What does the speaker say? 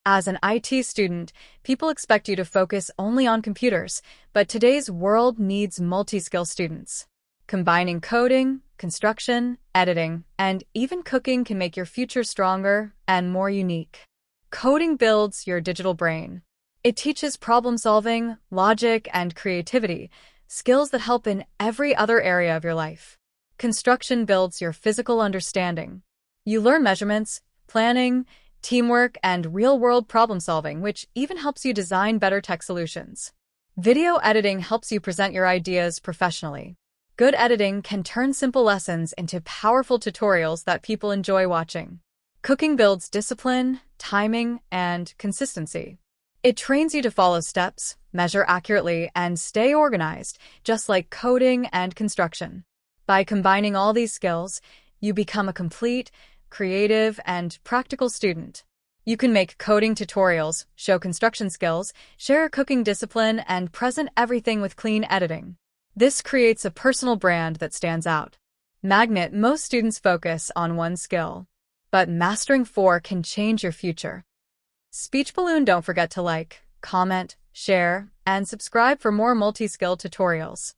As an IT student, people expect you to focus only on computers, but today's world needs multi-skill students. Combining coding, construction, editing, and even cooking can make your future stronger and more unique. Coding builds your digital brain. It teaches problem-solving, logic, and creativity, skills that help in every other area of your life. Construction builds your physical understanding. You learn measurements, planning, teamwork, and real-world problem-solving, which even helps you design better tech solutions. Video editing helps you present your ideas professionally. Good editing can turn simple lessons into powerful tutorials that people enjoy watching. Cooking builds discipline, timing, and consistency. It trains you to follow steps, measure accurately, and stay organized, just like coding and construction. By combining all these skills, you become a complete, creative, and practical student. You can make coding tutorials, show construction skills, share cooking discipline, and present everything with clean editing. This creates a personal brand that stands out. Magnet, most students focus on one skill, but mastering 4 can change your future. Speech Balloon, don't forget to like, comment, share, and subscribe for more multi-skill tutorials.